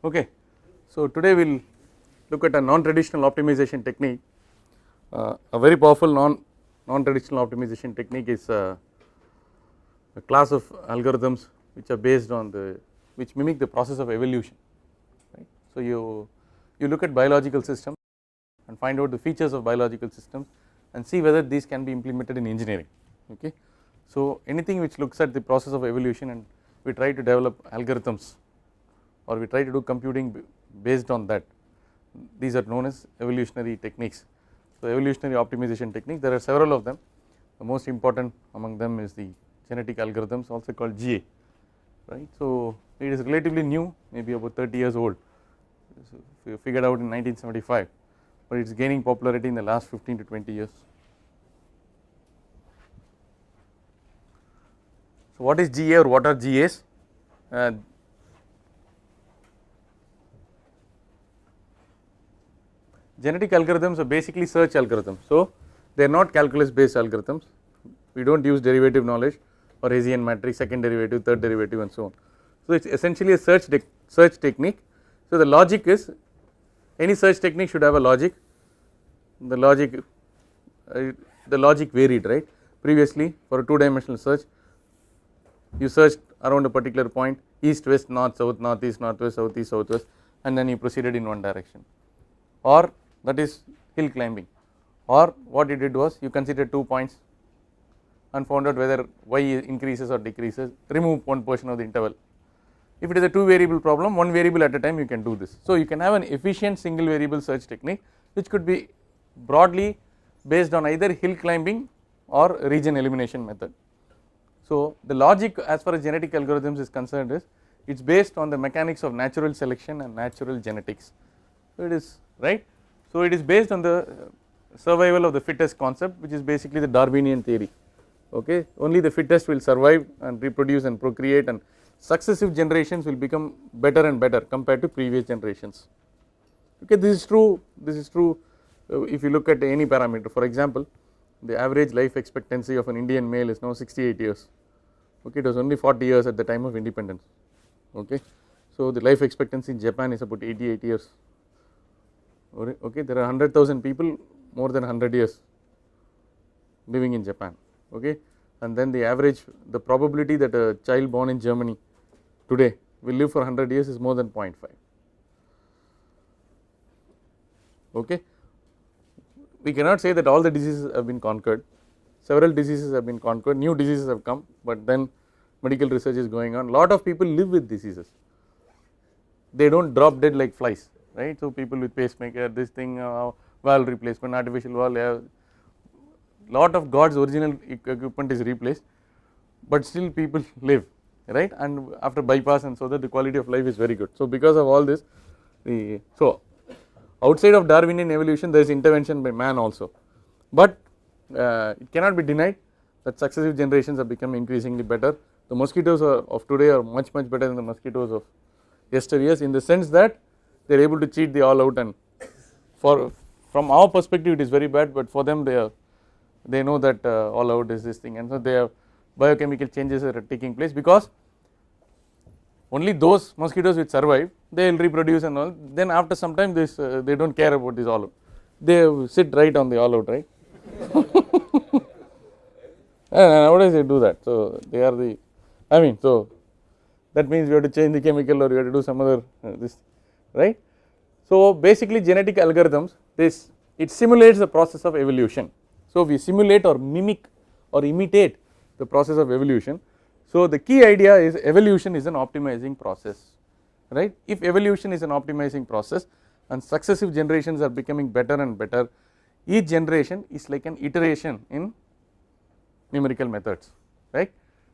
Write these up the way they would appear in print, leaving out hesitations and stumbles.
Okay. So today we will look at a non-traditional optimization technique. A very powerful non-traditional optimization technique is a class of algorithms which are based on which mimic the process of evolution, right. So you look at biological systems and find out the features of biological systems and see whether these can be implemented in engineering, okay. So anything which looks at the process of evolution and we try to develop algorithms or we try to do computing based on that, these are known as evolutionary techniques. So evolutionary optimization techniques, there are several of them. The most important among them is the genetic algorithms, also called GA, right. So it is relatively new, maybe about 30 years old, so figured out in 1975, but it is gaining popularity in the last 15 to 20 years. So what is GA or what are GAs? Genetic algorithms are basically search algorithms. So they are not calculus based algorithms, we do not use derivative knowledge or Hessian matrix, second derivative, third derivative and so on. So it is essentially a search technique. So the logic is, any search technique should have a logic, the logic varied, right. Previously for a 2-dimensional search you searched around a particular point, east, west, north, south, northeast, northwest, southeast, southwest, and then you proceeded in one direction, or that is hill climbing, or what you did was you considered 2 points and found out whether y increases or decreases, remove one portion of the interval. If it is a 2 variable problem, 1 variable at a time you can do this. So you can have an efficient single variable search technique which could be broadly based on either hill climbing or region elimination method. So the logic as far as genetic algorithms is concerned is, it is based on the mechanics of natural selection and natural genetics. So it is right. So it is based on the survival of the fittest concept, which is basically the Darwinian theory, okay. Only the fittest will survive and reproduce and procreate, and successive generations will become better and better compared to previous generations, okay. This is true if you look at any parameter. For example, the average life expectancy of an Indian male is now 68 years, okay. It was only 40 years at the time of independence, okay. So the life expectancy in Japan is about 88 years, okay. There are 100,000 people more than 100 years living in Japan, okay. And then the probability that a child born in Germany today will live for 100 years is more than 0.5, okay. We cannot say that all the diseases have been conquered, several diseases have been conquered, new diseases have come, but then medical research is going on. Lot of people live with diseases, they do not drop dead like flies, right. So people with pacemaker, this thing, valve replacement, artificial valve, lot of God's original equipment is replaced, but still people live, right, and after bypass and so that the quality of life is very good. So because of all this, so outside of Darwinian evolution there is intervention by man also, but it cannot be denied that successive generations have become increasingly better. The mosquitoes of today are much better than the mosquitoes of yesteryears, in the sense that they are able to cheat the all out, and from our perspective it is very bad, but for them they know that all out is this thing, and so they have biochemical changes are taking place, because only those mosquitoes which survive, they will reproduce and all, then after some time they do not care about this all out, they sit right on the all out, right. And nowadays they do that. So they are so that means we have to change the chemical or we have to do some other this, right. So basically genetic algorithms, it simulates the process of evolution. So we simulate or mimic or imitate the process of evolution. So the key idea is evolution is an optimizing process, right. If evolution is an optimizing process and successive generations are becoming better and better, each generation is like an iteration in numerical methods, right.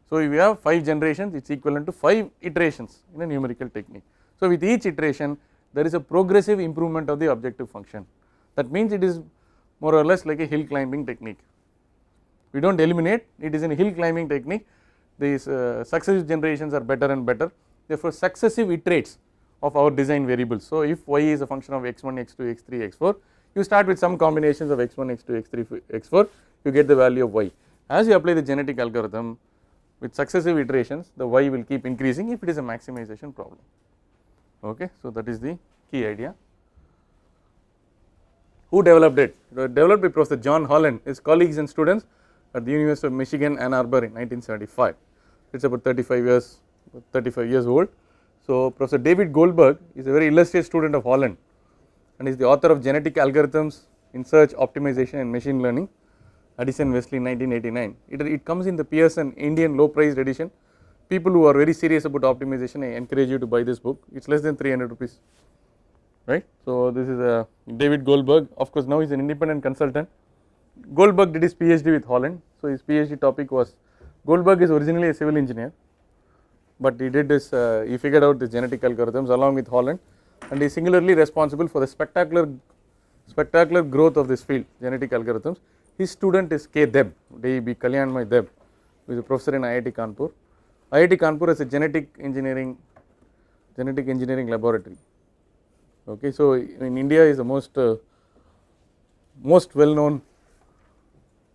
So if you have 5 generations, it is equivalent to 5 iterations in a numerical technique. So with each iteration there is a progressive improvement of the objective function. That means it is more or less like a hill climbing technique. We do not eliminate, it is in a hill climbing technique, these successive generations are better and better, therefore successive iterates of our design variables. So if y is a function of x1, x2, x3, x4, you start with some combinations of x1, x2, x3, x4, you get the value of y. As you apply the genetic algorithm, with successive iterations the y will keep increasing if it is a maximization problem. Okay, so that is the key idea. Who developed it? It was developed by Professor John Holland, his colleagues and students at the University of Michigan, Ann Arbor in 1975. It is about 35 years old. So, Professor David Goldberg is a very illustrious student of Holland and is the author of Genetic Algorithms in Search Optimization and Machine Learning, Addison Wesley 1989. It comes in the Pearson Indian low priced edition. People who are very serious about optimization, I encourage you to buy this book. It is less than 300 rupees, right. So, this is David Goldberg. Of course, now he is an independent consultant. Goldberg did his PhD with Holland. So, his PhD topic was, Goldberg is originally a civil engineer, but he did this, he figured out the genetic algorithms along with Holland, and he is singularly responsible for the spectacular growth of this field, genetic algorithms. His student is K. Deb, D.E.B. Kalyanmay Deb, who is a professor in IIT Kanpur. IIT Kanpur is a genetic engineering laboratory. Okay, so in India is the most well known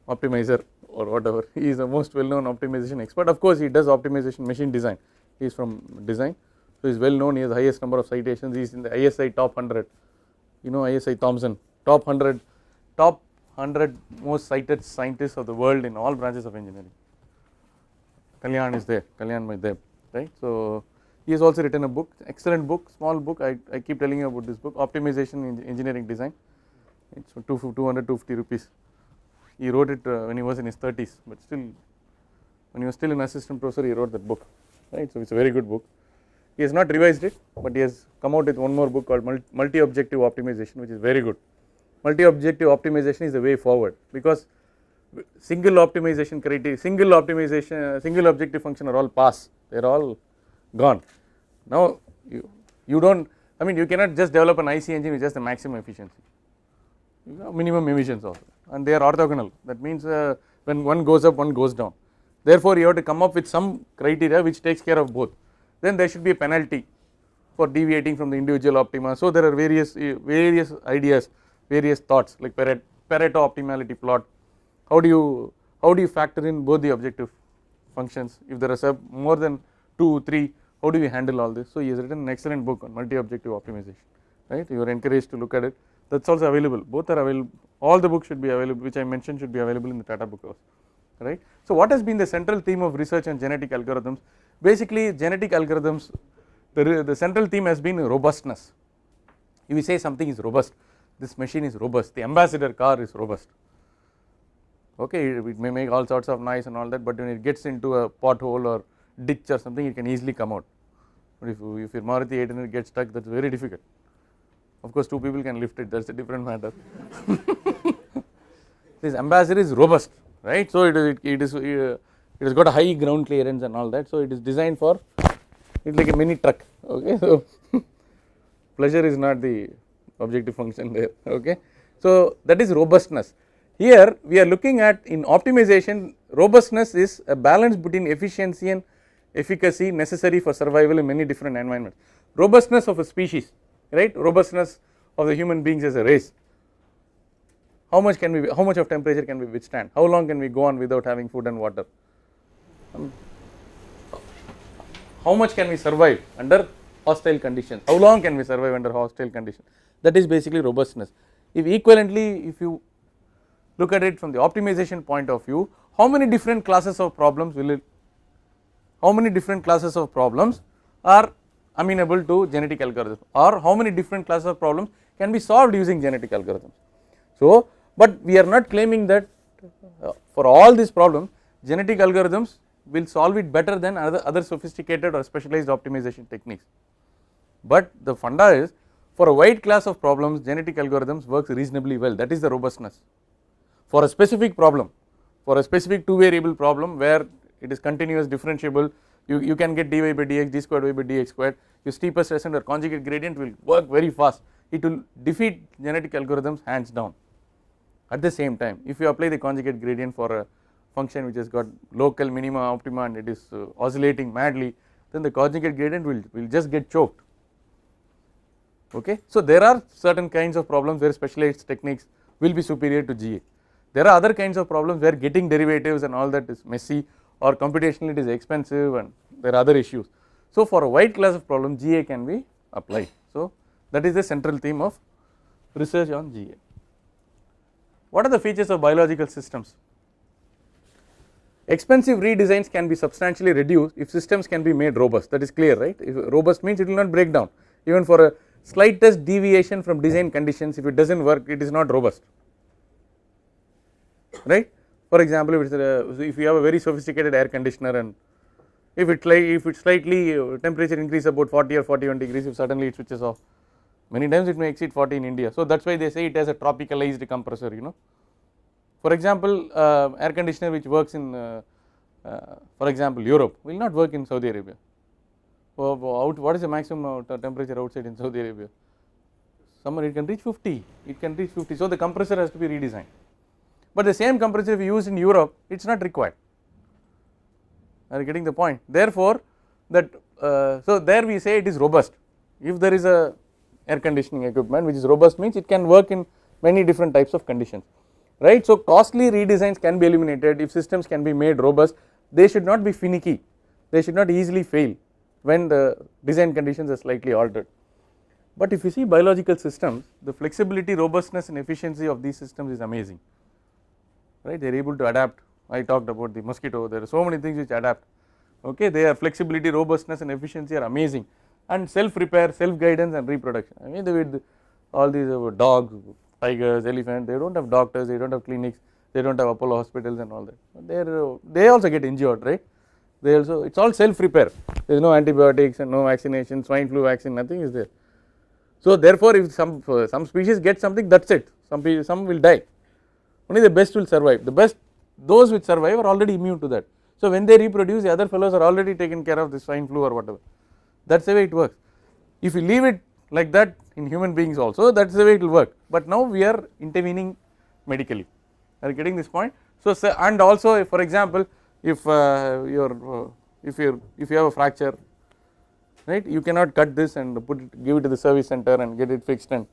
optimizer or whatever. He is the most well known optimization expert. Of course, he does optimization machine design. He is from design, so he is well known. He has the highest number of citations. He is in the ISI top 100. You know ISI Thomson, top 100 most cited scientists of the world in all branches of engineering. Kalyan is there, Kalyanmay Deb, right. So, he has also written a book, excellent book, small book. I keep telling you about this book, Optimization in Engineering Design. It is 250 rupees. He wrote it when he was in his 30s, but still, when he was still an assistant professor, he wrote that book, right. So, it is a very good book. He has not revised it, but he has come out with one more book called Multi-Objective Optimization, which is very good. Multi-objective optimization is the way forward, because single optimization criteria, single objective function are all past, they are all gone. Now, you do not, I mean, you cannot just develop an IC engine with just the maximum efficiency, you have minimum emissions also, and they are orthogonal. That means when one goes up, one goes down. Therefore, you have to come up with some criteria which takes care of both. Then there should be a penalty for deviating from the individual optima. So, there are various ideas, various thoughts like Pareto optimality plot. How do you factor in both the objective functions? If there are more than 2, 3, how do we handle all this? So, he has written an excellent book on multi-objective optimization, right. You are encouraged to look at it. That is also available. Both are available. All the books should be available, which I mentioned should be available in the Tata Book House, right. So, what has been the central theme of research on genetic algorithms? Basically, genetic algorithms, the central theme has been robustness. If we say something is robust, this machine is robust, the ambassador car is robust. Okay, it may make all sorts of noise and all that, but when it gets into a pothole or ditch or something, it can easily come out. But if your Maruti 800 gets stuck, that is very difficult. Of course, 2 people can lift it, that is a different matter. This ambassador is robust, right. So, it has got a high ground clearance and all that. So, it is designed for, it is like a mini truck. Okay, so pleasure is not the objective function there. Okay, so that is robustness. Here we are looking at, in optimization, robustness is a balance between efficiency and efficacy necessary for survival in many different environments. Robustness of a species, right, robustness of the human beings as a race. How much of temperature can we withstand? How long can we go on without having food and water? How much can we survive under hostile conditions? How long can we survive under hostile conditions? That is basically robustness. If equivalently, if you look at it from the optimization point of view, how many different classes of problems are amenable to genetic algorithms, or how many different classes of problems can be solved using genetic algorithms. So, but we are not claiming that for all these problems genetic algorithms will solve it better than other sophisticated or specialized optimization techniques, but the funda is, for a wide class of problems genetic algorithms works reasonably well, that is the robustness. For a specific problem, for a specific 2 variable problem where it is continuous differentiable, you can get dy by dx, d squared y by dx squared, your steepest descent or conjugate gradient will work very fast, it will defeat genetic algorithms hands down. At the same time, if you apply the conjugate gradient for a function which has got local minima optima and it is oscillating madly, then the conjugate gradient will just get choked. Okay. So, there are certain kinds of problems where specialized techniques will be superior to GA. There are other kinds of problems where getting derivatives and all that is messy, or computationally it is expensive, and there are other issues. So, for a wide class of problems GA can be apply. So, that is the central theme of research on GA. What are the features of biological systems? Expensive redesigns can be substantially reduced if systems can be made robust, that is clear, right? If robust means it will not break down, even for a slightest deviation from design conditions, if it does not work, it is not robust, right. For example, if you have a very sophisticated air conditioner and if it slightly temperature increase about 40 or 41 degrees, if suddenly it switches off, many times it may exceed 40 in India. So, that is why they say it has a tropicalized compressor, you know. For example, air conditioner which works in for example Europe will not work in Saudi Arabia. What is the maximum temperature outside in Saudi Arabia? Summer it can reach 50, it can reach 50. So, the compressor has to be redesigned, but the same compressor if you use in Europe, it is not required. Are you getting the point? Therefore, that so there we say it is robust. If there is a air conditioning equipment which is robust, means it can work in many different types of conditions, right. So, costly redesigns can be eliminated if systems can be made robust. They should not be finicky, they should not easily fail when the design conditions are slightly altered. But if you see biological systems, the flexibility, robustness and efficiency of these systems is amazing, right. They are able to adapt. I talked about the mosquito, there are so many things which adapt, okay. Their flexibility, robustness and efficiency are amazing, and self repair, self guidance and reproduction. I mean with all these dogs, tigers, elephants, they do not have doctors, they do not have clinics, they do not have Apollo hospitals and all that, they also get injured, right. They also, it is all self repair, there is no antibiotics and no vaccination, swine flu vaccine, nothing is there. So, therefore, if some species get something, that is it, some will die, only the best will survive, the best, those which survive are already immune to that. So, when they reproduce, the other fellows are already taken care of, the swine flu or whatever, that is the way it works. If you leave it like that in human beings also, that is the way it will work, but now we are intervening medically, are you getting this point. So, and also for example, if you have a fracture, right, you cannot cut this and give it to the service center and get it fixed, and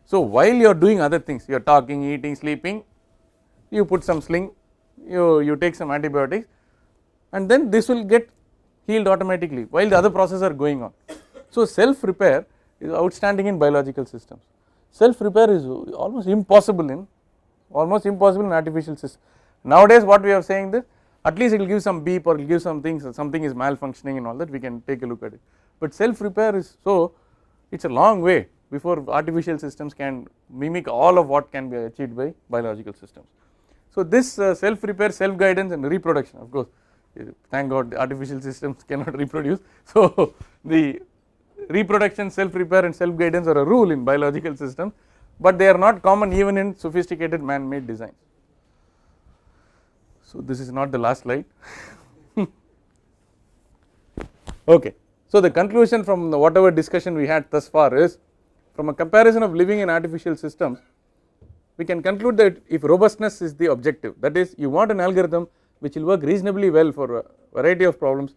so while you are doing other things, you are talking, eating, sleeping, you put some sling, you take some antibiotics, and then this will get healed automatically while the other processes are going on. So, self repair is outstanding in biological systems. Self repair is almost impossible in artificial systems. Nowadays what we are saying that at least it will give some beep or it will give some things, something is malfunctioning and all that, we can take a look at it, but self repair is, so it is a long way before artificial systems can mimic all of what can be achieved by biological systems. So, this self repair, self guidance and reproduction, of course, thank God artificial systems cannot reproduce. So, the reproduction, self repair and self guidance are a rule in biological systems, but they are not common even in sophisticated man made designs. So, this is not the last slide. Okay. So, the conclusion from whatever discussion we had thus far is, from a comparison of living and artificial systems, we can conclude that if robustness is the objective, that is you want an algorithm which will work reasonably well for a variety of problems.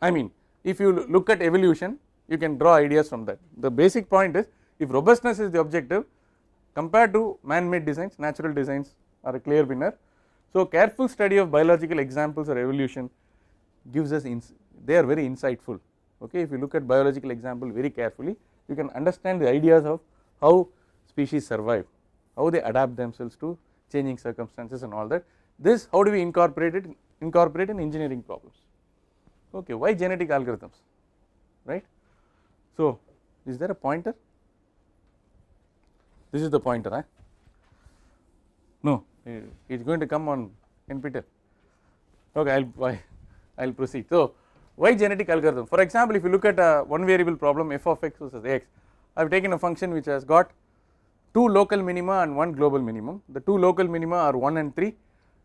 I mean, if you look at evolution, you can draw ideas from that. The basic point is, if robustness is the objective, compared to man made designs, natural designs are a clear winner. So, careful study of biological examples or evolution gives us, they are very insightful, okay. If you look at biological example very carefully, you can understand the ideas of how species survive, how they adapt themselves to changing circumstances and all that. This, how do we incorporate in engineering problems, okay. Why genetic algorithms, right. So, is there a pointer? This is the pointer, huh? No, it is going to come on NPTEL, okay. I will proceed. So, why genetic algorithm? For example, if you look at one variable problem f of x versus x, I have taken a function which has got 2 local minima and 1 global minimum. The 2 local minima are 1 and 3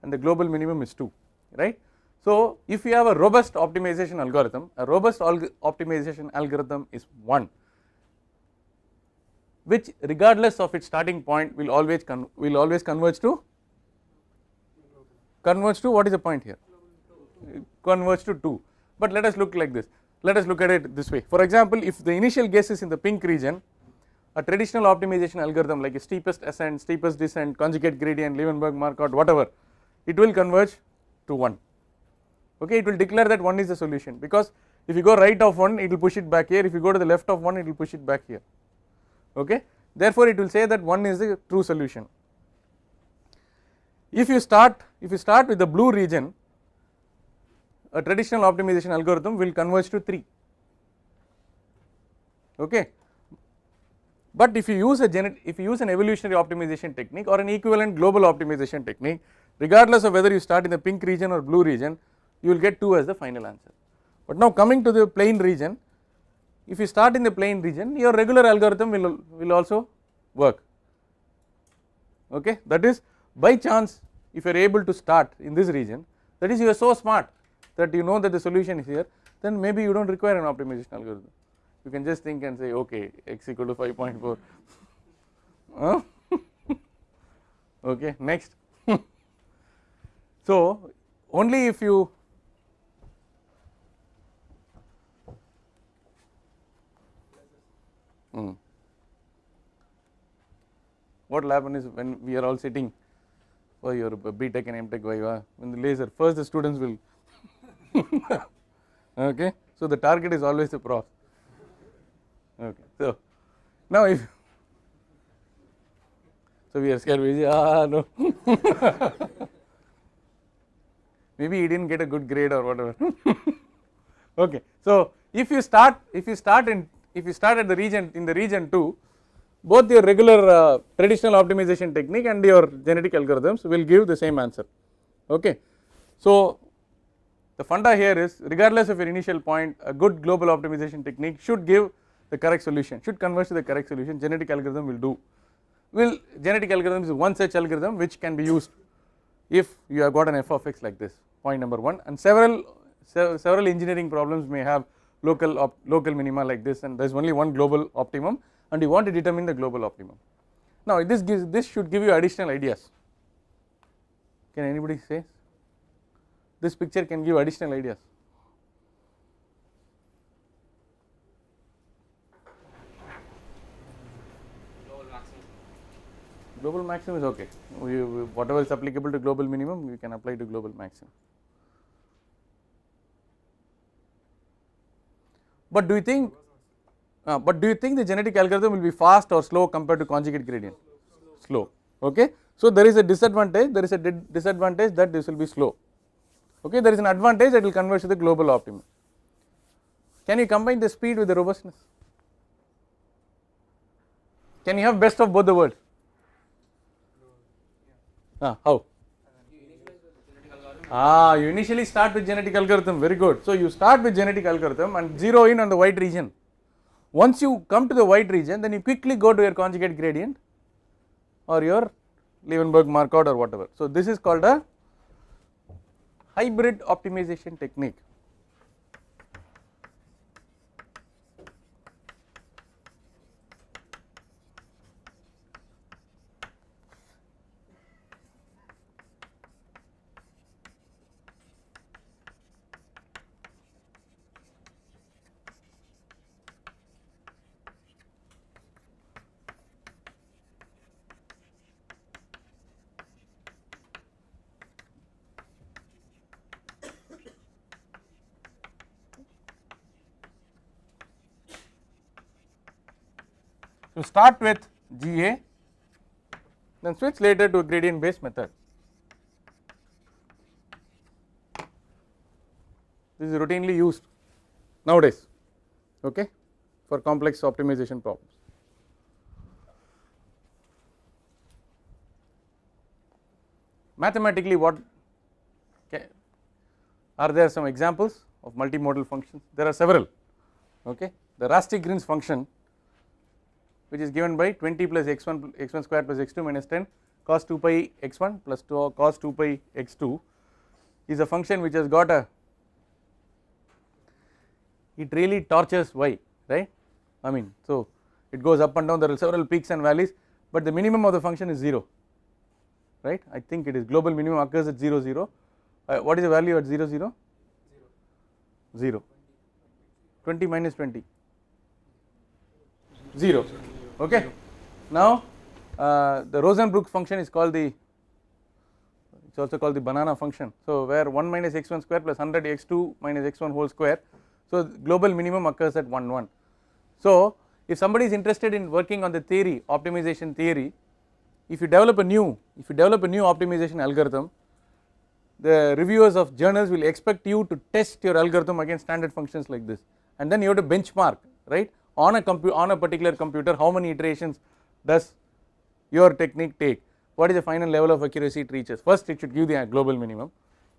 and the global minimum is 2, right. So, if you have a robust optimization algorithm, a robust optimization algorithm is one which regardless of its starting point will always converge to what is the point here? Converge to 2, but let us look like this, let us look at it this way. For example, if the initial guess is in the pink region, a traditional optimization algorithm like a steepest ascent, steepest descent, conjugate gradient, Liebenberg-Marquardt, whatever, it will converge to 1, okay. It will declare that 1 is the solution, because If you go right of one, it will push it back here. If you go to the left of one, it will push it back here. Okay. Therefore, it will say that 1 is the true solution. If you start with the blue region, a traditional optimization algorithm will converge to 3. Okay. But if you use an evolutionary optimization technique or an equivalent global optimization technique, regardless of whether you start in the pink region or blue region, you will get 2 as the final answer. But now coming to the plain region, if you start in the plain region, your regular algorithm will also work. Okay. That is, by chance, if you are able to start in this region, that is, you are so smart that you know that the solution is here, then maybe you do not require an optimization algorithm. You can just think and say, okay, x equal to 5.4. Okay, next. So, only if you what will happen is, when we are all sitting for your B.Tech and M.Tech Viva, when the laser, first the students will okay. So, the target is always the prof. Okay. So, now if we are scared, we say, no. Maybe he did not get a good grade or whatever. Okay. So, if you start at the region, in the region 2, both your regular traditional optimization technique and your genetic algorithms will give the same answer. Okay. So, the funda here is, regardless of your initial point, a good global optimization technique should give the correct solution, should converge to the correct solution. Genetic algorithm will do. Genetic algorithm is one such algorithm which can be used if you have got an f of x like this, point number 1, and several engineering problems may have local minima like this, and there is only one global optimum, and you want to determine the global optimum. Now, this should give you additional ideas. Can anybody say? This picture can give additional ideas. Global maximum is okay. Whatever is applicable to global minimum, we can apply to global maximum. But do you think the genetic algorithm will be fast or slow compared to conjugate gradient? Slow. Okay. So, there is a disadvantage. There is a disadvantage that this will be slow. Okay. There is an advantage that will converge to the global optimum. Can you combine the speed with the robustness? Can you have best of both the worlds? How? You initially start with genetic algorithm, very good. So, you start with genetic algorithm and zero in on the white region. Once you come to the white region, then you quickly go to your conjugate gradient or your Liebenberg-Marquardt or whatever. So, this is called a hybrid optimization technique. So, start with GA, then switch later to a gradient based method. This is routinely used nowadays, okay, for complex optimization problems. Mathematically, are there some examples of multimodal functions? There are several. Okay, the Rastig-Grins function, which is given by 20 plus x1 square plus x2 minus 10 cos 2 pi x1 plus cos 2 pi x2 is a function which has got it really tortures y, right. I mean, so it goes up and down, there are several peaks and valleys, but the minimum of the function is 0, right. I think it is global minimum occurs at 0 0. What is the value at 0 0? 0. 20 minus 20, 0. Okay. Now, the Rosenbrook function is called it's also called the banana function. So, where 1 minus x1 square plus 100 x2 minus x1 whole square. So global minimum occurs at 1 1. So if somebody is interested in working on the theory, optimization theory, if you develop a new optimization algorithm, the reviewers of journals will expect you to test your algorithm against standard functions like this, and then you have to benchmark, right, on a particular computer, how many iterations does your technique take, what is the final level of accuracy it reaches. First it should give the global minimum,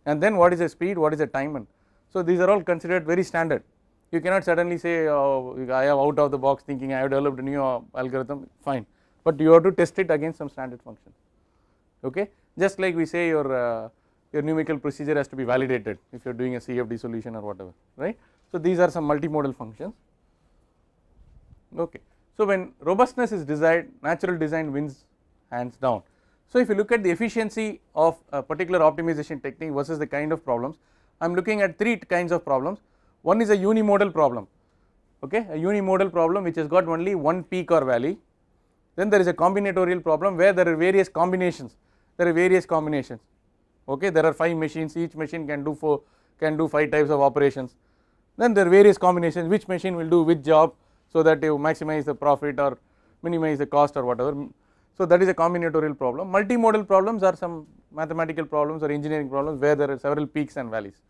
and then what is the speed, what is the time, and so these are all considered very standard. You cannot suddenly say I have out of the box thinking, I have developed a new algorithm, fine, but you have to test it against some standard functions. Okay, just like we say your numerical procedure has to be validated if you are doing a CFD solution or whatever, right. So these are some multimodal functions. Okay, so when robustness is desired, natural design wins hands down. So if you look at the efficiency of a particular optimization technique versus the kind of problems, I am looking at 3 kinds of problems. One is a unimodal problem, okay, a unimodal problem which has got only one peak or valley. Then there is a combinatorial problem where there are various combinations, okay, there are 5 machines, each machine can do 5 types of operations. Then there are various combinations, which machine will do which job, so that you maximize the profit or minimize the cost or whatever. So that is a combinatorial problem. Multimodal problems are some mathematical problems or engineering problems where there are several peaks and valleys,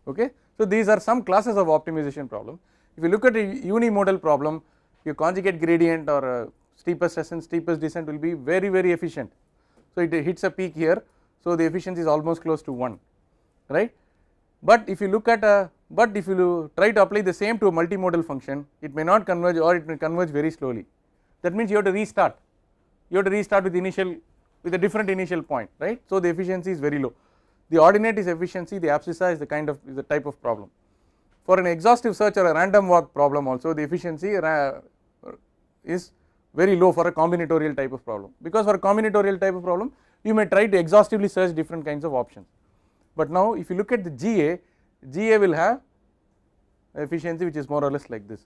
okay. So these are some classes of optimization problem. If you look at a unimodal problem, your conjugate gradient or steepest ascent, steepest descent will be very efficient. So it hits a peak here, so the efficiency is almost close to 1, right. But if you look at if you try to apply the same to a multimodal function, it may not converge or it may converge very slowly. That means you have to restart. With a different initial point, right. So the efficiency is very low. The ordinate is efficiency, the abscissa is the type of problem. For an exhaustive search or a random walk problem also, the efficiency is very low for a combinatorial type of problem, because for a combinatorial type of problem you may try to exhaustively search different kinds of options. But now if you look at the GA will have efficiency which is more or less like this.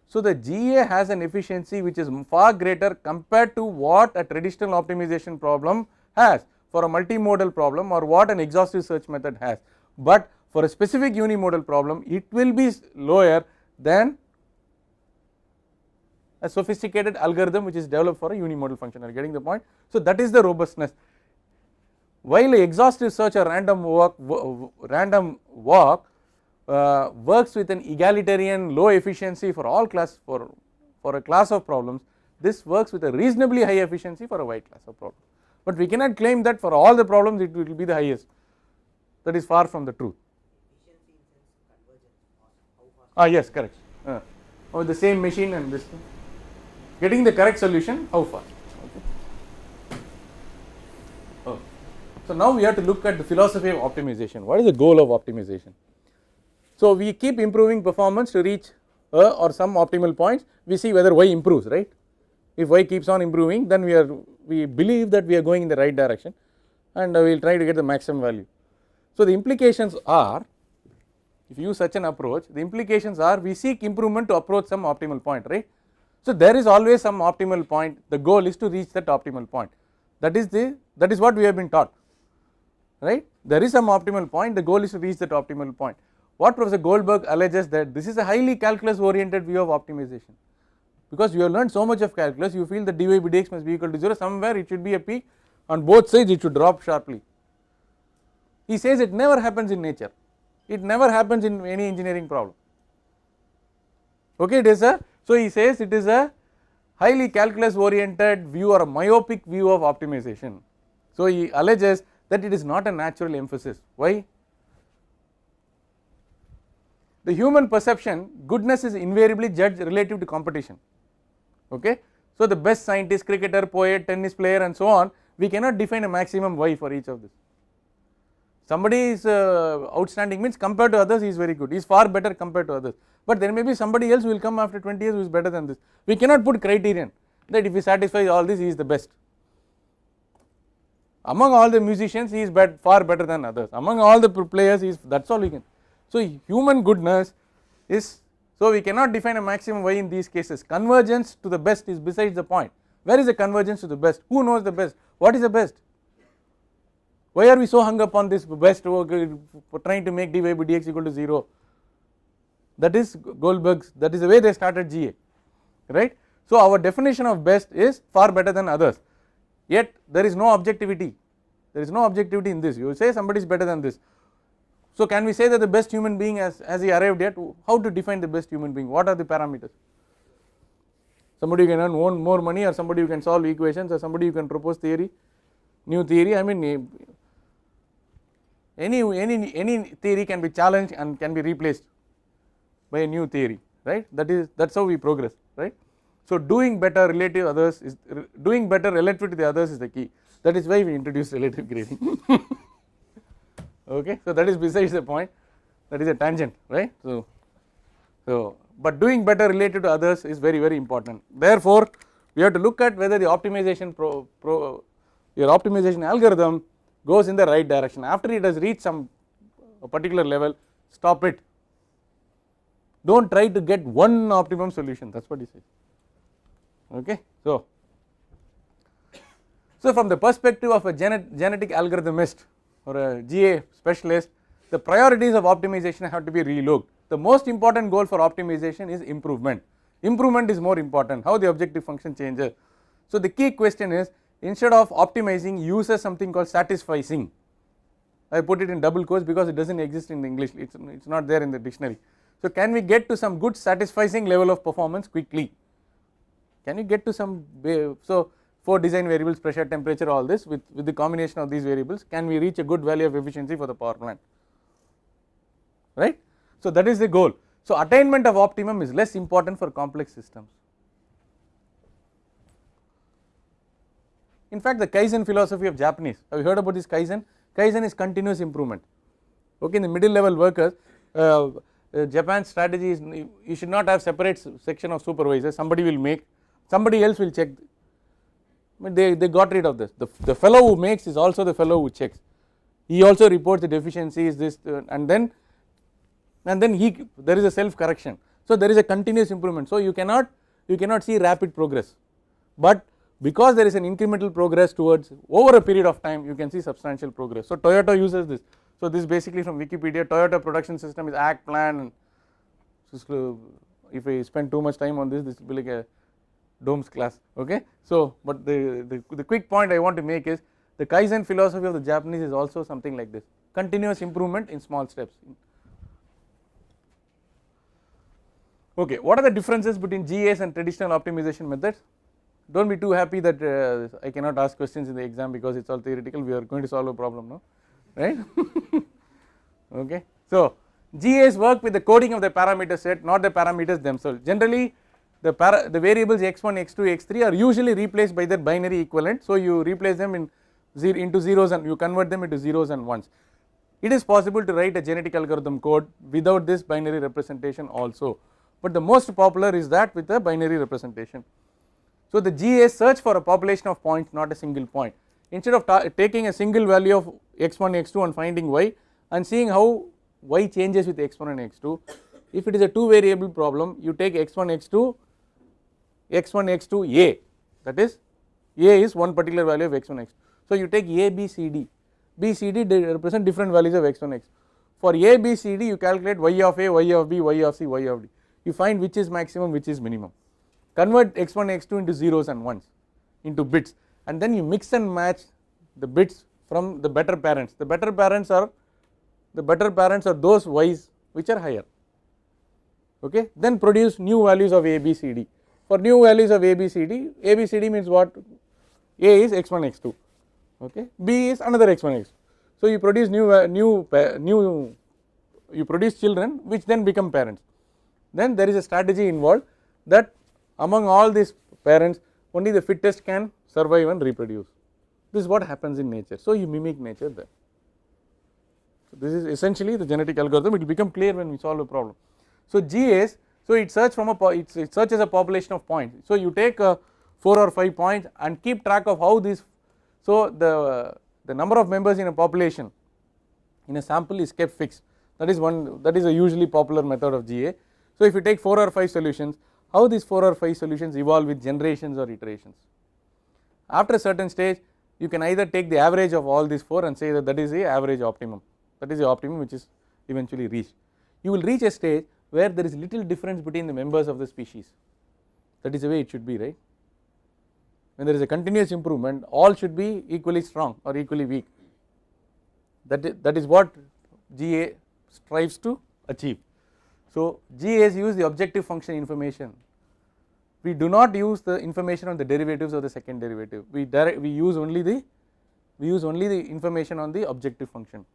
So the GA has an efficiency which is far greater compared to what a traditional optimization problem has for a multimodal problem or what an exhaustive search method has, but for a specific unimodal problem it will be lower than a sophisticated algorithm which is developed for a unimodal function. Are you getting the point? So that is the robustness. While a exhaustive search or random walk works with an egalitarian low efficiency for all class for a class of problems, this works with a reasonably high efficiency for a wide class of problems. But we cannot claim that for all the problems it will be the highest. That is far from the truth. Yes, correct. The same machine and this thing. Getting the correct solution, how far? Okay. Oh. So now we have to look at the philosophy of optimization. What is the goal of optimization? So we keep improving performance to reach or some optimal points. We see whether y improves, right? If y keeps on improving, then we believe that we are going in the right direction, and we will try to get the maximum value. So the implications are, if you use such an approach, the implications are we seek improvement to approach some optimal point, right? So there is always some optimal point. The goal is to reach that optimal point. That is what we have been taught, right? There is some optimal point. The goal is to reach that optimal point. What Professor Goldberg alleges that this is a highly calculus oriented view of optimization, because you have learned so much of calculus, you feel that dy by dx must be equal to 0. Somewhere it should be a peak, on both sides it should drop sharply. He says it never happens in nature, it never happens in any engineering problem. Okay, so he says it is a highly calculus oriented view or a myopic view of optimization. So he alleges that it is not a natural emphasis. Why? The human perception, goodness is invariably judged relative to competition. Okay, so the best scientist, cricketer, poet, tennis player and so on, we cannot define a maximum y for each of this. Somebody is outstanding means compared to others he is very good, he is far better compared to others, but there may be somebody else who will come after 20 years who is better than this. We cannot put criterion that if he satisfies all this he is the best. Among all the musicians he is far better than others, among all the players he is, that is all we can. So human goodness is, so we cannot define a maximum y in these cases. Convergence to the best is besides the point. Where is the convergence to the best? Who knows the best? What is the best? Why are we so hung up on this best, trying to make dy by dx equal to 0? That is Goldberg's, that is the way they started GA, right. So our definition of best is far better than others, yet there is no objectivity, there is no objectivity in this. You say somebody is better than this. So can we say that the best human being has he arrived yet? How to define the best human being? What are the parameters? Somebody who can earn more money, or somebody who can solve equations, or somebody who can propose theory, new theory. I mean, any theory can be challenged and can be replaced by a new theory, right. That's how we progress, right. So doing better relative to others is doing better relative to the others is the key. That is why we introduced relative grading. Okay, so that is besides the point, that is a tangent, right. So but doing better related to others is very, very important. Therefore we have to look at whether the optimization your optimization algorithm goes in the right direction. After it has reached some particular level, stop it. Don't try to get one optimum solution, that is what he says. Okay, so from the perspective of a genetic algorithmist or a GA specialist, the priorities of optimization have to be relooked. The most important goal for optimization is improvement. Improvement is more important, how the objective function changes. So the key question is, instead of optimizing, uses something called satisficing. I put it in double quotes because it does not exist in the English, it is not there in the dictionary. So can we get to some good satisficing level of performance quickly? Can you get to some, so 4 design variables, pressure, temperature, all this, with the combination of these variables, can we reach a good value of efficiency for the power plant, right. So that is the goal. So attainment of optimum is less important for complex systems. In fact, the Kaizen philosophy of Japanese, have you heard about this Kaizen? Kaizen is continuous improvement. Okay, in the middle level workers, Japan's strategy is you should not have separate section of supervisors, somebody will make, somebody else will check. But they got rid of this. The fellow who makes is also the fellow who checks. He also reports the deficiencies, this, and then there is a self correction. So there is a continuous improvement. So you cannot see rapid progress, but because there is an incremental progress towards over a period of time, you can see substantial progress. So Toyota uses this. So this is basically from Wikipedia. Toyota production system is act, plan. If I spend too much time on this will be like a DOMS class. Okay. So but the quick point I want to make is the Kaizen philosophy of the Japanese is also something like this: continuous improvement in small steps. Okay, what are the differences between GAs and traditional optimization methods? Do not be too happy that I cannot ask questions in the exam because it is all theoretical. We are going to solve a problem now, right. Okay. So GAs work with the coding of the parameter set, not the parameters themselves. Generally the variables x1, x2, x3 are usually replaced by their binary equivalent. So you replace them into zeros and you convert them into zeros and ones. It is possible to write a genetic algorithm code without this binary representation also, but the most popular is that with a binary representation. So the GAs search for a population of points, not a single point. Instead of taking a single value of x1, x2 and finding y and seeing how y changes with x1 and x2, if it is a 2 variable problem, you take x1, x2, a, that is a is one particular value of x1, x2. So you take a, b, c, d. B, c, d represent different values of x1, x2. For a, b, c, d you calculate y of a, y of b, y of c, y of d. You find which is maximum, which is minimum. Convert x1, x2 into zeros and ones, into bits, and then you mix and match the bits from the better parents. The better parents are those y's which are higher. Okay. Then produce new values of a, b, c, d. For new values of a, b, c, d means what? A is x1, x2. Okay. B is another x1, x2. So you produce you produce children which then become parents. Then there is a strategy involved that among all these parents only the fittest can survive and reproduce. This is what happens in nature. So you mimic nature there. So this is essentially the genetic algorithm. It will become clear when we solve a problem. So GAs, so it searches a population of points. So you take 4 or 5 points and keep track of how these. So the number of members in a population in a sample is kept fixed. That is a usually popular method of GA. So if you take 4 or 5 solutions, how these 4 or 5 solutions evolve with generations or iterations. After a certain stage, you can either take the average of all these 4 and say that is the average optimum, that is the optimum which is eventually reached. You will reach a stage where there is little difference between the members of the species. That is the way it should be, right? When there is a continuous improvement, all should be equally strong or equally weak. That is what GA strives to achieve. So GAs use the objective function information. We do not use the information on the derivatives of the second derivative. We use only the information on the objective function.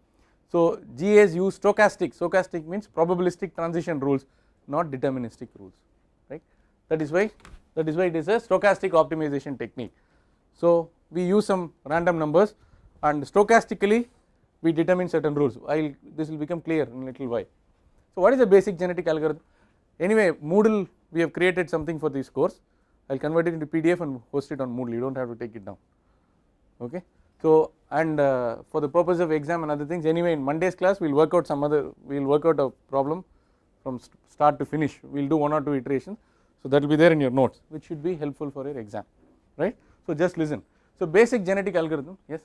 So GAs use stochastic. Stochastic means probabilistic transition rules, not deterministic rules, right? That is why it is a stochastic optimization technique. So we use some random numbers and stochastically we determine certain rules. This will become clear in a little while. So what is the basic genetic algorithm? Anyway, Moodle, we have created something for this course. I will convert it into PDF and host it on Moodle. You do not have to take it down. Okay. So and for the purpose of exam and other things, anyway in Monday's class we will work out a problem from start to finish. We will do 1 or 2 iterations. So that will be there in your notes, which should be helpful for your exam, right? So just listen. So basic genetic algorithm, yes?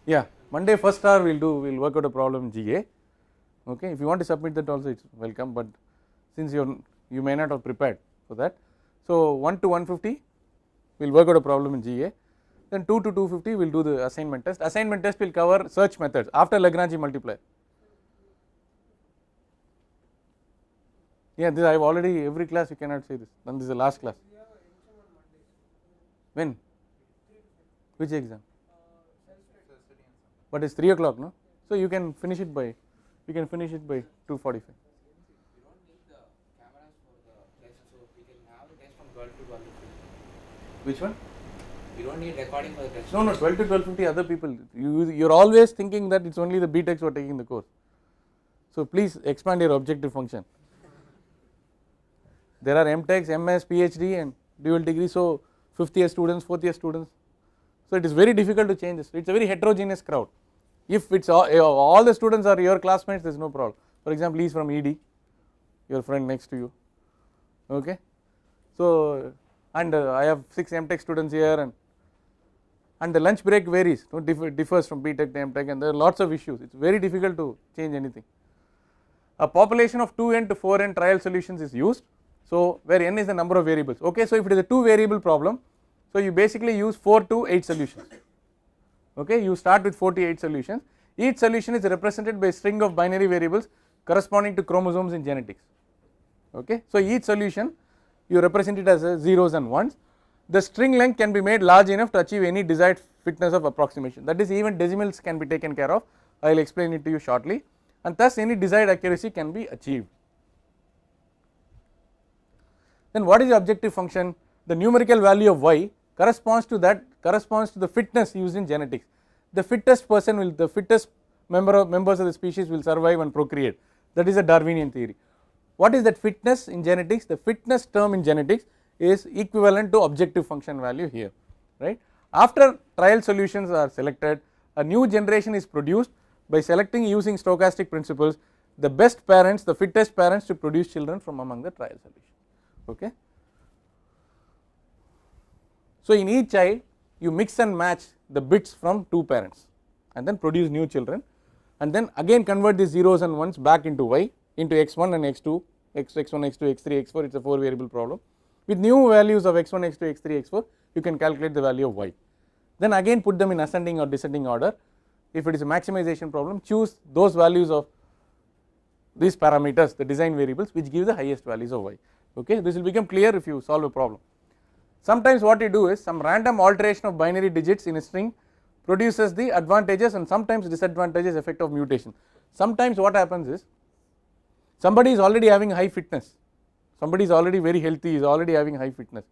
Yeah, Monday first hour we will work out a problem GA. Okay, if you want to submit that also it's welcome, but since you may not have prepared for that. So 1 to 150 we will work out a problem in GA, then 2 to 250 we will do the assignment test. Assignment test will cover search methods after Lagrange multiplier. Yeah, this I have already, every class you cannot say this, then this is the last class. When? Which exam? But it's 3 o'clock, no? So you can finish it by 2:45. We don't need the cameras for the test, so we can have the test from 12 to 12:50. Which one? We don't need recording for the test. No, 12 to 12:50 other people. You're always thinking that it's only the BTechs who are taking the course. So please expand your objective function. There are MTechs, MS, PhD and dual degree, so 5th year students, 4th year students. So it is very difficult to change this. It's a very heterogeneous crowd. If it's all the students are your classmates, there is no problem. For example, he is from ED, your friend next to you. Okay. So and I have 6 MTech students here, and the lunch break varies, differs from BTech to MTech, and there are lots of issues. It's very difficult to change anything. A population of 2n to 4n trial solutions is used. So where n is the number of variables. Okay, so if it is a 2 variable problem, so you basically use 4 to 8 solutions. Okay, you start with 4 to 8 solutions. Each solution is represented by a string of binary variables corresponding to chromosomes in genetics. Okay, so each solution you represent it as zeros and ones. The string length can be made large enough to achieve any desired fitness of approximation. That is, even decimals can be taken care of. I will explain it to you shortly, and thus any desired accuracy can be achieved. Then what is the objective function? The numerical value of y corresponds to the fitness used in genetics. The fittest members of the species will survive and procreate. That is a Darwinian theory. What is that fitness in genetics? The fitness term in genetics is equivalent to objective function value here, right? After trial solutions are selected, a new generation is produced by selecting using stochastic principles the best parents, the fittest parents to produce children from among the trial solutions. Okay. So in each child you mix and match the bits from 2 parents and then produce new children, and then again convert the zeros and ones back into y, into x1 and x2, x1, x2, x3, x4. It's a 4 variable problem. With new values of x1, x2, x3, x4, you can calculate the value of y. Then again put them in ascending or descending order. If it is a maximization problem, choose those values of these parameters, the design variables, which give the highest values of y. Okay, this will become clear if you solve a problem. Sometimes what you do is some random alteration of binary digits in a string produces the advantages and sometimes disadvantages effect of mutation. Sometimes what happens is somebody is already having high fitness, somebody is already very healthy, is already having high fitness,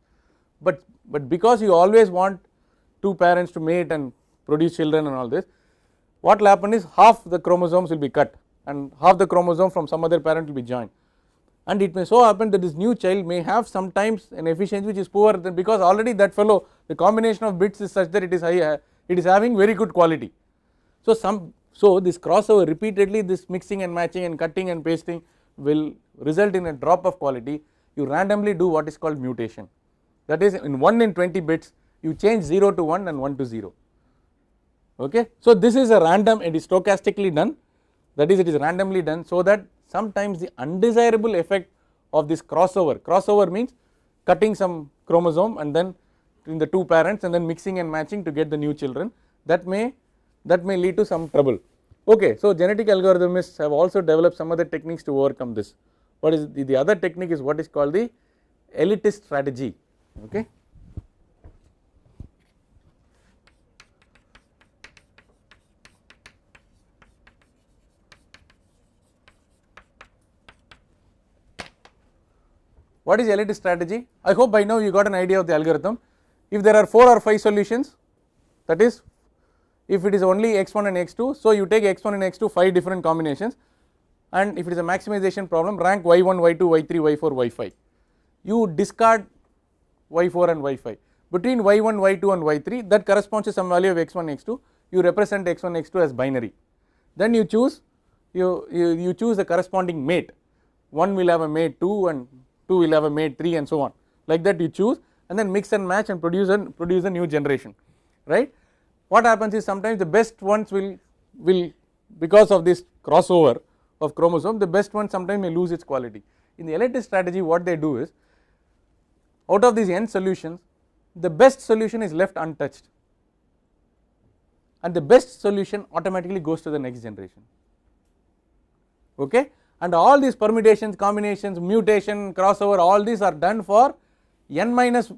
but because you always want 2 parents to mate and produce children and all this, what will happen is half the chromosomes will be cut and half the chromosome from some other parent will be joined. And it may so happen that this new child may have sometimes an efficiency which is poor, because already that fellow, the combination of bits is such that it is high, it is having very good quality. So this crossover repeatedly, this mixing and matching and cutting and pasting will result in a drop of quality. You randomly do what is called mutation. That is, in 1 in 20 bits you change 0 to 1 and 1 to 0. Okay, so this is a random, it is stochastically done. that is it is randomly done, so that sometimes the undesirable effect of this crossover means cutting some chromosome and then in the two parents and then mixing and matching to get the new children, that may lead to some trouble. Okay, so genetic algorithmists have also developed some other techniques to overcome this. What is the other technique is what is called the elitist strategy. Okay. What is elitist strategy? I hope by now you got an idea of the algorithm. If there are 4 or 5 solutions, that is if it is only x1 and x2, so you take x1 and x2 5 different combinations, and if it is a maximization problem, rank y1, y2, y3, y4, y5. You discard y4 and y5. Between y1, y2 and y3 that corresponds to some value of x1, x2, you represent x1, x2 as binary. Then you choose you choose the corresponding mate. 1 will have a mate 2 and 2 will have a mate 3 and so on. Like that you choose and then mix and match and produce a new generation, right. What happens is sometimes the best ones will because of this crossover of chromosome, the best one sometimes may lose its quality. In the elitist strategy what they do is, out of these n solutions, the best solution is left untouched and the best solution automatically goes to the next generation. Okay, and all these permutations, combinations, mutation, crossover, all these are done for n minus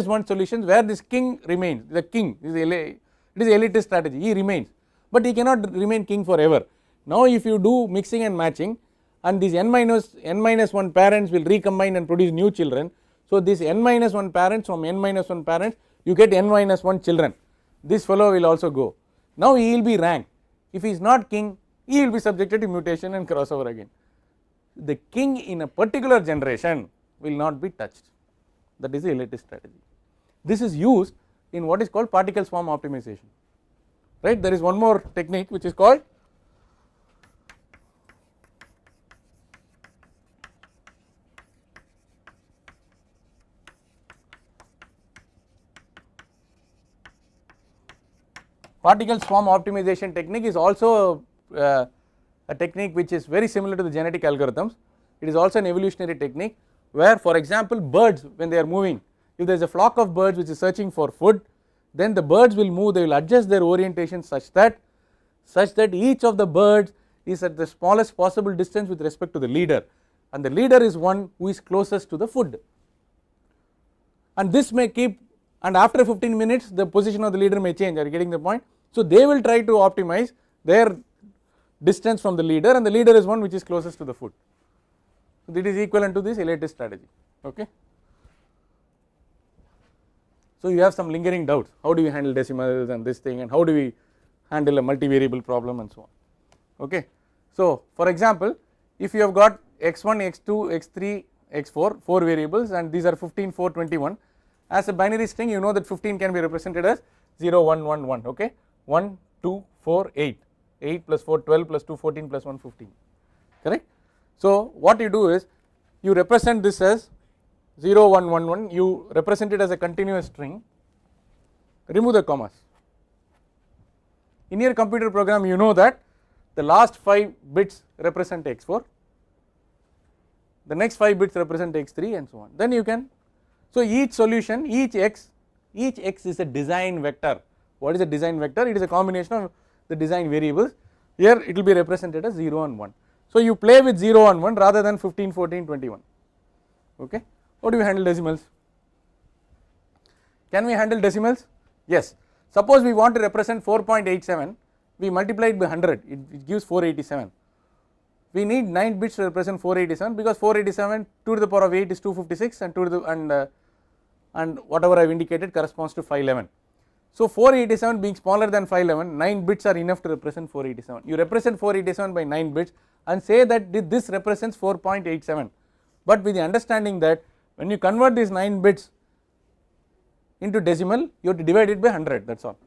1 solutions where this king remains. The king is it is elitist strategy, he remains, but he cannot remain king forever. Now if you do mixing and matching and these n minus 1 parents will recombine and produce new children, so this n minus 1 parents, from n minus 1 parents you get n minus 1 children, this fellow will also go. Now he will be ranked, if he is not king he will be subjected to mutation and crossover again. The king in a particular generation will not be touched, that is the elitist strategy. This is used in what is called particle swarm optimization, right. There is one more technique which is called particle swarm optimization technique. Is also a technique which is very similar to the genetic algorithms. It is also an evolutionary technique where, for example, birds when they are moving, if there is a flock of birds which is searching for food, then the birds will move, they will adjust their orientation such that each of the birds is at the smallest possible distance with respect to the leader, and the leader is one who is closest to the food, and this may keep, and after 15 minutes the position of the leader may change. Are you getting the point? So they will try to optimize their distance from the leader, and the leader is one which is closest to the food. So that is equivalent to this elitist strategy. Okay. So you have some lingering doubts, how do we handle decimals and this thing, and how do we handle a multivariable problem and so on. Okay. So for example, if you have got x1, x2, x3, x4, 4 variables, and these are 15, 4, 21, as a binary string you know that 15 can be represented as 0, 1, 1, 1, okay, 1, 2, 4, 8, 8 plus 4, 12 plus 2, 14 plus 1, 15, correct. So what you do is you represent this as 0, 1, 1, 1, you represent it as a continuous string, remove the commas. In your computer program you know that the last 5 bits represent x4, the next 5 bits represent x3 and so on, then you can. So each solution, each x is a design vector. What is a design vector? It is a combination of the design variables. Here it will be represented as 0 and 1. So you play with 0 and 1 rather than 15, 14, 21. Okay. How do we handle decimals? Can we handle decimals? Yes. Suppose we want to represent 4.87, we multiply it by 100, it gives 487. We need 9 bits to represent 487 because 487 2 to the power of 8 is 256 and 2 to the and whatever I have indicated corresponds to 511. So 487 being smaller than 511, 9 bits are enough to represent 487. You represent 487 by 9 bits and say that this represents 4.87, but with the understanding that when you convert these 9 bits into decimal you have to divide it by 100, that is all.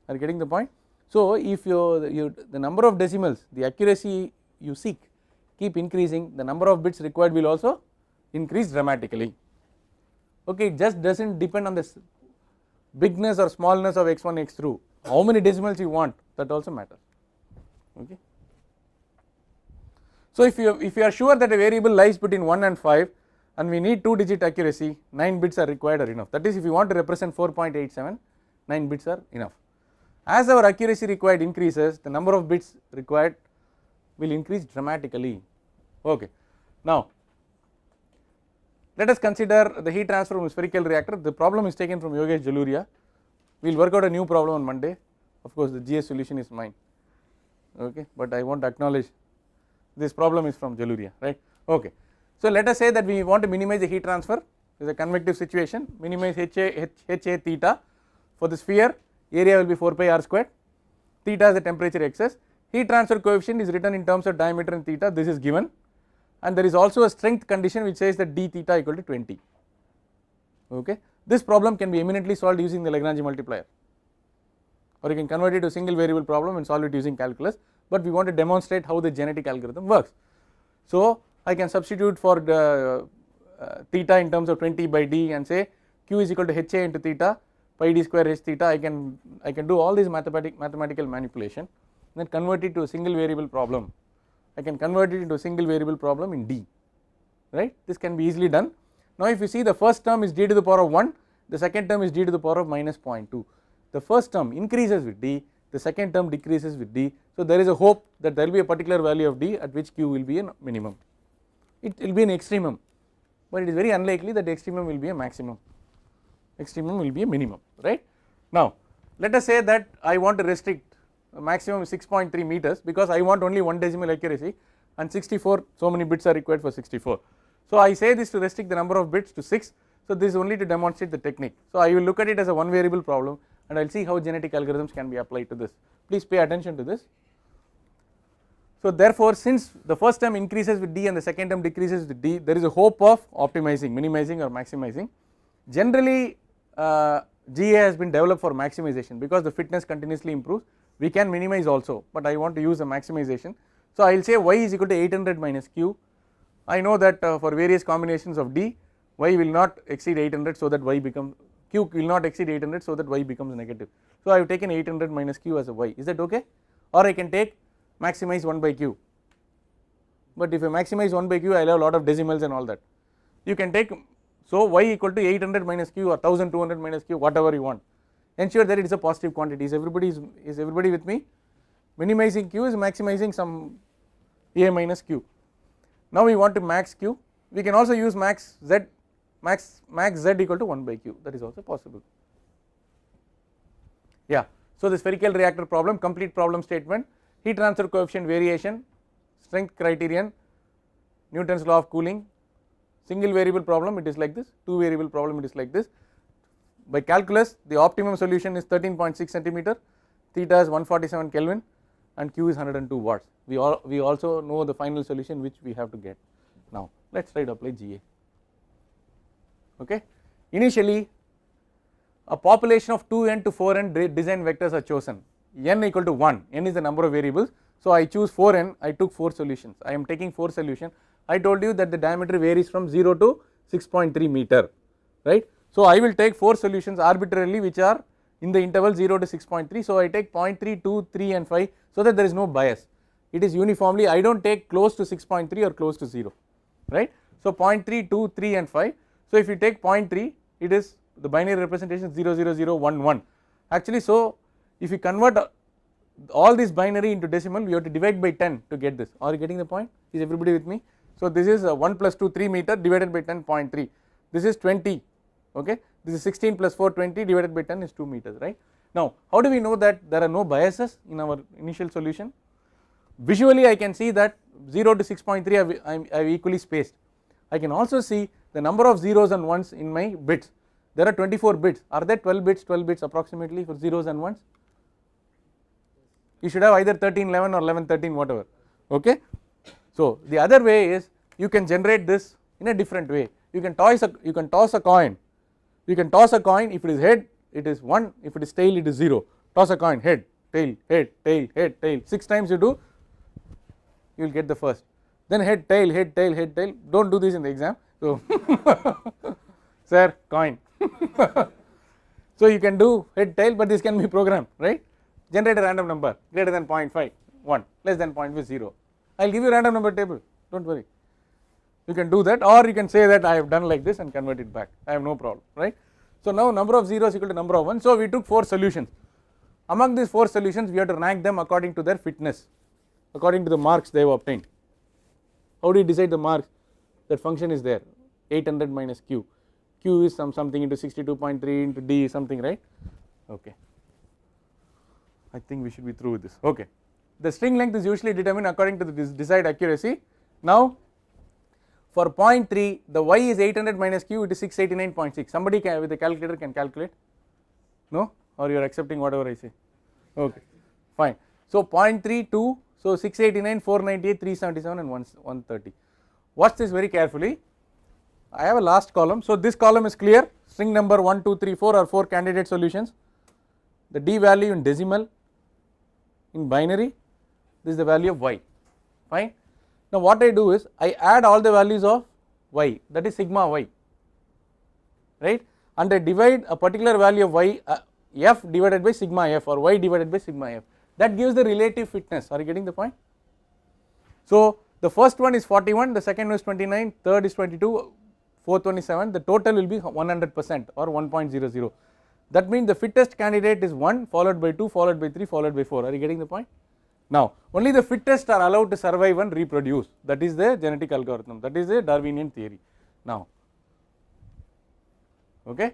Are you getting the point? So if the number of decimals, the accuracy you seek keep increasing, the number of bits required will also increase dramatically. Okay, it just does not depend on the bigness or smallness of x1, x2, how many decimals you want, that also matters. Okay. So if you are sure that a variable lies between 1 and 5 and we need 2 digit accuracy, 9 bits are required or enough. That is, if you want to represent 4.87, 9 bits are enough. As our accuracy required increases, the number of bits required will increase dramatically. Okay. Now let us consider the heat transfer from a spherical reactor. The problem is taken from Yogesh Jaluria. We will work out a new problem on Monday. Of course, the GS solution is mine, okay, but I want to acknowledge this problem is from Jaluria, right. Okay. So let us say that we want to minimize the heat transfer. It is a convective situation, minimize HA theta. For the sphere, area will be 4 pi r squared, theta is the temperature excess, heat transfer coefficient is written in terms of diameter and theta, this is given, and there is also a strength condition which says that d theta equal to 20. Okay. This problem can be eminently solved using the Lagrange multiplier, or you can convert it to a single variable problem and solve it using calculus, but we want to demonstrate how the genetic algorithm works. So I can substitute for the theta in terms of 20 by d and say q is equal to HA into theta pi d square h theta. I can do all this mathematical manipulation, then convert it to a single variable problem. I can convert it into a single variable problem in d, right. This can be easily done. Now if you see, the first term is d to the power of 1, the second term is d to the power of minus 0.2. The first term increases with d, the second term decreases with d. So there is a hope that there will be a particular value of d at which q will be a minimum. It will be an extremum, but it is very unlikely that the extremum will be a maximum. Extremum will be a minimum, right. Now let us say that I want to restrict a maximum 6.3 meters because I want only 1 decimal accuracy and 64, so many bits are required for 64. So I say this to restrict the number of bits to 6. So this is only to demonstrate the technique. So I will look at it as a one variable problem and I will see how genetic algorithms can be applied to this. Please pay attention to this. So therefore, since the first term increases with d and the second term decreases with d, there is a hope of optimizing, minimizing or maximizing. Generally GA has been developed for maximization because the fitness continuously improves. We can minimize also, but I want to use a maximization. So I will say y is equal to 800 minus q. I know that for various combinations of d, y will not exceed 800, so that y becomes, q will not exceed 800, so that y becomes negative. So I have taken 800 minus q as a y. Is that okay? Or I can take maximize 1 by q, but if I maximize 1 by q, I will have a lot of decimals and all that. You can take, so y equal to 800 minus q or 1200 minus q, whatever you want. Ensure that it is a positive quantity. Is everybody with me? Minimizing q is maximizing some a minus q. Now we want to max q. We can also use max z equal to 1 by q. That is also possible. Yeah. So the spherical reactor problem, complete problem statement, heat transfer coefficient variation, strength criterion, Newton's law of cooling, single variable problem it is like this, two variable problem it is like this. By calculus the optimum solution is 13.6 centimeter, theta is 147 Kelvin and q is 102 watts. We also know the final solution which we have to get. Now let us try to apply GA. Okay. Initially a population of 2n to 4n design vectors are chosen, n equal to 1, n is the number of variables. So I choose 4n, I took 4 solutions, I am taking 4 solutions. I told you that the diameter varies from 0 to 6.3 meter, right. So I will take 4 solutions arbitrarily which are in the interval 0 to 6.3. So I take 0.3, 2, 3 and 5 so that there is no bias. It is uniformly, I do not take close to 6.3 or close to 0, right. So 0.3, 2, 3 and 5. So if you take 0.3, it is the binary representation 0, 0, 0, 1, 1. Actually, so if you convert all this binary into decimal, we have to divide by 10 to get this. Are you getting the point? Is everybody with me? So this is 1 plus 2, 3 meter divided by 10.3. This is 20. Okay. This is 16 plus 4, 20 divided by 10 is 2 meters, right. Now how do we know that there are no biases in our initial solution? Visually I can see that 0 to 6.3 I have equally spaced. I can also see the number of zeros and ones in my bits. There are 24 bits. Are there 12 bits approximately for zeros and ones? You should have either 13, 11 or 11, 13 whatever. Okay. So the other way is you can generate this in a different way. You can toss a coin. You can toss a coin. If it is head, it is 1. If it is tail, it is 0. Toss a coin, head, tail, head, tail, head, tail. 6 times you do, you will get the first. Then head, tail, head, tail, head, tail. Don't do this in the exam. So, sir, coin. So you can do head, tail, but this can be programmed, right? Generate a random number greater than 0.5. 1, less than point with 0. I will give you random number table, do not worry. You can do that, or you can say that I have done like this and convert it back, I have no problem, right. So now number of zeros equal to number of 1. So we took 4 solutions. Among these 4 solutions, we have to rank them according to their fitness, according to the marks they have obtained. How do you decide the marks? That function is there, 800 minus q. Q is something into 62.3 into d something, right. Okay. I think we should be through with this. Okay. The string length is usually determined according to the desired accuracy. Now for point 3, the y is 800 minus q, it is 689.6. Somebody can, with a calculator can calculate? No? Or you are accepting whatever I say? Okay, fine. So point 3, 2, so 689, 498, 377 and 130. Watch this very carefully. I have a last column. So this column is clear, string number 1, 2, 3, 4 are 4 candidate solutions. The d value in decimal, in binary, this is the value of y, fine. Now what I do is I add all the values of y, that is sigma y, right, and I divide a particular value of y f divided by sigma f or y divided by sigma f, that gives the relative fitness. Are you getting the point? So the first one is 41, the second one is 29, third is 22, fourth one is 7, the total will be 100% or 1.00. That means the fittest candidate is 1 followed by 2 followed by 3 followed by 4. Are you getting the point? Now only the fittest are allowed to survive and reproduce, that is the genetic algorithm, that is the Darwinian theory. Now okay,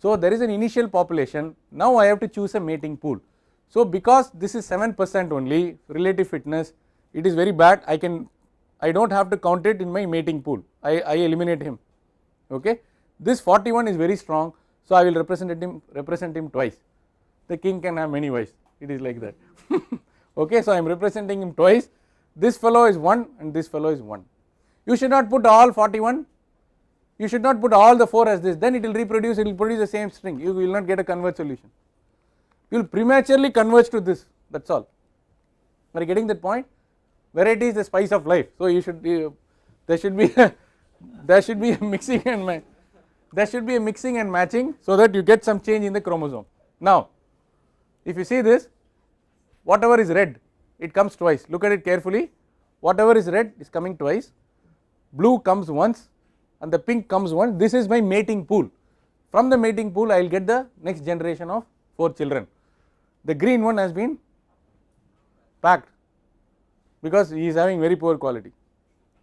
so there is an initial population, now I have to choose a mating pool. So because this is 7% only relative fitness, it is very bad, I do not have to count it in my mating pool, I eliminate him. Okay, this 41 is very strong, so I will represent him twice. The king can have many wives, it is like that. Okay, so I am representing him twice, this fellow is 1 and this fellow is 1. You should not put all 41, you should not put all the 4 as this, then it will reproduce, it will produce the same string, you will not get a converge solution. You will prematurely converge to this, that is all. Are you getting that point? Variety is the spice of life, so you should there should be a mixing and matching so that you get some change in the chromosome. Now if you see this, whatever is red, it comes twice, look at it carefully, whatever is red is coming twice, blue comes once and the pink comes once, this is my mating pool. From the mating pool I will get the next generation of 4 children. The green one has been packed because he is having very poor quality,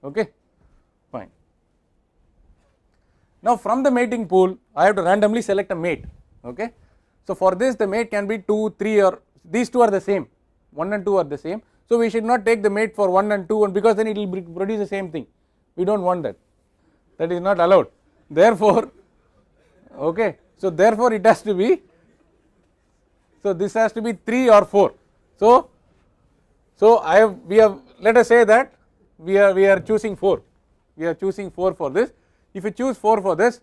okay, fine. Now from the mating pool I have to randomly select a mate, okay. So for this the mate can be 2, 3 or these two are the same, 1 and 2 are the same. So we should not take the mate for 1 and 2 and because then it will produce the same thing, we do not want that, that is not allowed. Therefore, okay, so therefore it has to be, so this has to be 3 or 4. So we have let us say that we are choosing 4, we are choosing 4 for this. If you choose 4 for this,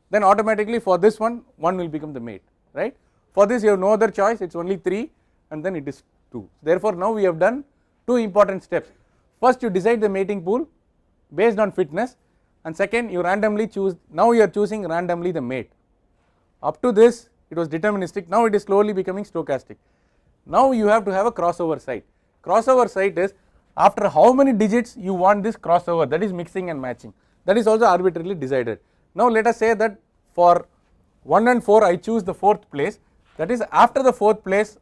then automatically for this one will become the mate, right. For this you have no other choice, it is only 3 and then it is 2. Therefore now we have done 2 important steps. First you decide the mating pool based on fitness, and second you randomly choose, now you are choosing randomly the mate. Up to this it was deterministic, now it is slowly becoming stochastic. Now you have to have a crossover site. Crossover site is after how many digits you want this crossover, that is mixing and matching, that is also arbitrarily decided. Now let us say that for 1 and 4 I choose the 4th place, that is after the 4th place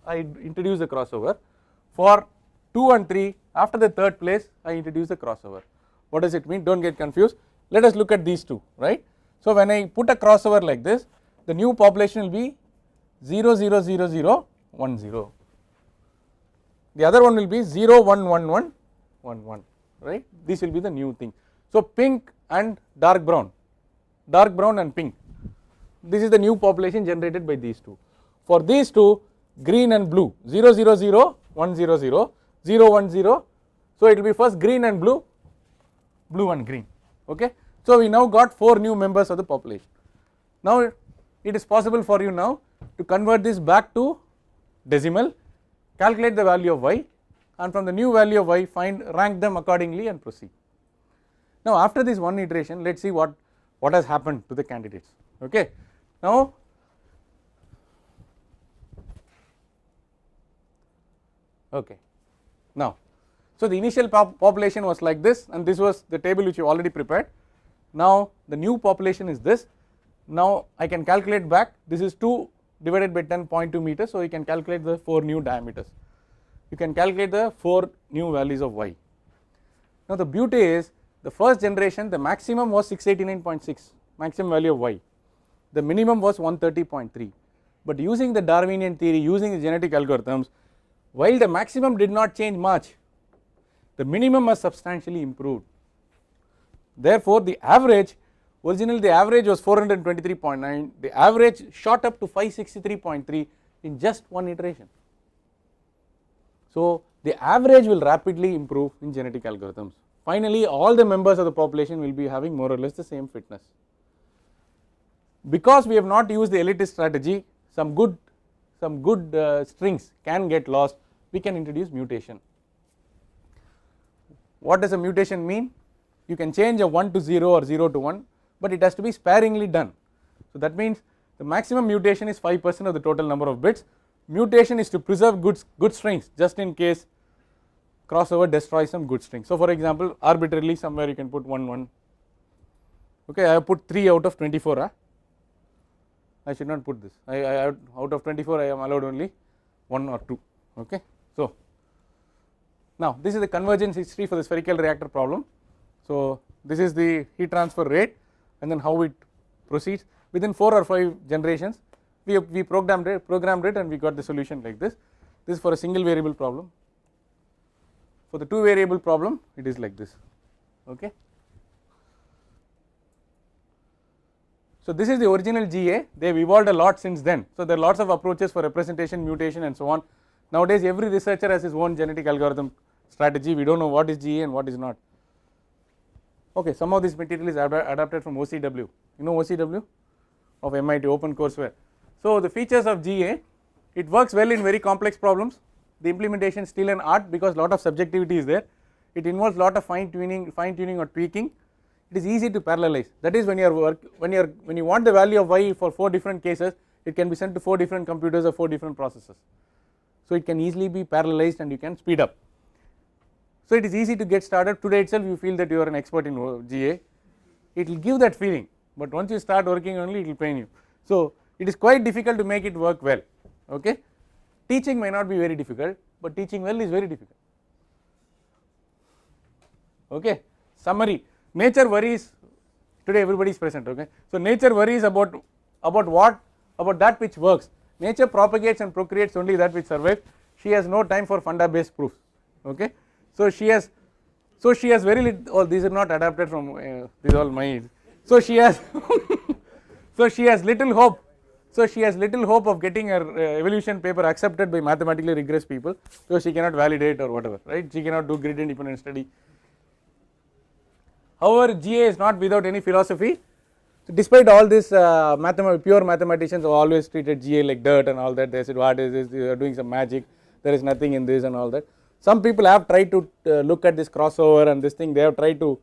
I introduce the crossover. For 2 and 3 after the 3rd place I introduce the crossover. What does it mean? Do not get confused. Let us look at these two, right. So when I put a crossover like this, the new population will be 0 0 0 0 1 0, the other one will be 0 1 1 1 1 1, right. This will be the new thing. So pink and dark brown and pink, this is the new population generated by these two. For these two, green and blue, 0 0 0 1 0 0 0 1 0, so it will be first green and blue, blue and green, okay. So we now got 4 new members of the population. Now it is possible for you now to convert this back to decimal, calculate the value of y, and from the new value of y rank them accordingly and proceed. Now after this one iteration, let us see what has happened to the candidates, okay. Now okay, Now, so the initial population was like this, and this was the table which you already prepared. Now the new population is this. Now I can calculate back, this is 2 divided by 10.2 meters, so you can calculate the 4 new diameters. You can calculate the 4 new values of y. Now the beauty is, the first generation the maximum was 689.6 maximum value of y, the minimum was 130.3, but using the Darwinian theory, using the genetic algorithms, while the maximum did not change much, the minimum has substantially improved. Therefore the average, originally the average was 423.9, the average shot up to 563.3 in just one iteration. So the average will rapidly improve in genetic algorithms. Finally all the members of the population will be having more or less the same fitness. Because we have not used the elitist strategy, some good strings can get lost, we can introduce mutation. What does a mutation mean? You can change a 1 to 0 or 0 to 1, but it has to be sparingly done. So that means the maximum mutation is 5% of the total number of bits. Mutation is to preserve good strings, just in case crossover destroys some good strings. So for example, arbitrarily somewhere you can put 1 1. Okay, I have put 3 out of 24. I should not put this. Out of 24 I am allowed only 1 or 2. Okay, so now this is the convergence history for the spherical reactor problem. So this is the heat transfer rate, and then how it proceeds within 4 or 5 generations. We programmed it, and we got the solution like this. This is for a single variable problem. For the 2 variable problem, it is like this. Okay. So this is the original GA. They have evolved a lot since then. So there are lots of approaches for representation, mutation, and so on. Nowadays every researcher has his own genetic algorithm strategy. We don't know what is GA and what is not. Okay, some of this material is adapted from OCW. You know OCW of MIT, OpenCourseware. So the features of GA, it works well in very complex problems. The implementation is still an art because lot of subjectivity is there. It involves lot of fine tuning or tweaking. It is easy to parallelize. That is when you want the value of y for 4 different cases, it can be sent to 4 different computers or 4 different processors. So it can easily be parallelized and you can speed up. So it is easy to get started. Today itself you feel that you are an expert in GA. It will give that feeling, but once you start working only it will pain you. So it is quite difficult to make it work well. Okay, teaching may not be very difficult, but teaching well is very difficult. Okay, summary. Nature worries, today everybody is present. Okay, so nature worries about that which works. Nature propagates and procreates only that which survives. She has no time for funda based proofs. Okay, so she has very little. Oh, these are not adapted from these are all my. So she has so she has little hope. So she has little hope of getting her evolution paper accepted by mathematically rigorous people, so she cannot validate or whatever, right? She cannot do grid independent study. However, GA is not without any philosophy. So despite all this, pure mathematicians have always treated GA like dirt and all that. They said, what is this? You are doing some magic. There is nothing in this and all that. Some people have tried to look at this crossover and this thing. They have tried to,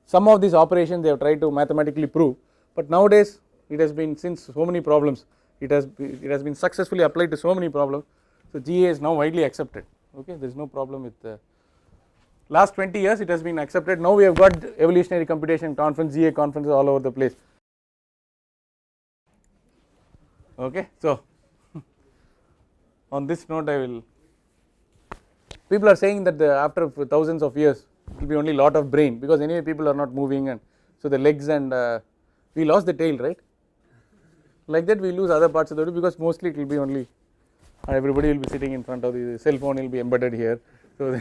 some of these operations they have tried to mathematically prove. But nowadays, it has been, since so many problems, it has been successfully applied to so many problems. So GA is now widely accepted. Okay, there is no problem with. Last 20 years it has been accepted. Now we have got evolutionary computation conference, GA conferences all over the place. Okay, so on this note I will, people are saying that after thousands of years it will be only lot of brain, because anyway people are not moving, and so the legs and we lost the tail, right? Like that we lose other parts of the body, because mostly it will be only, everybody will be sitting in front of the cell phone, will be embedded here. So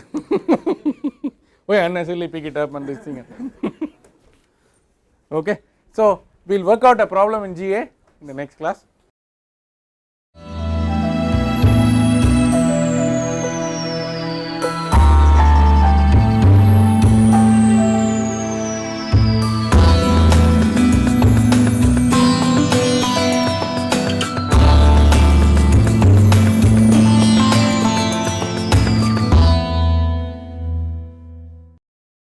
why unnecessarily pick it up and this thing. Okay, so we will work out a problem in GA in the next class.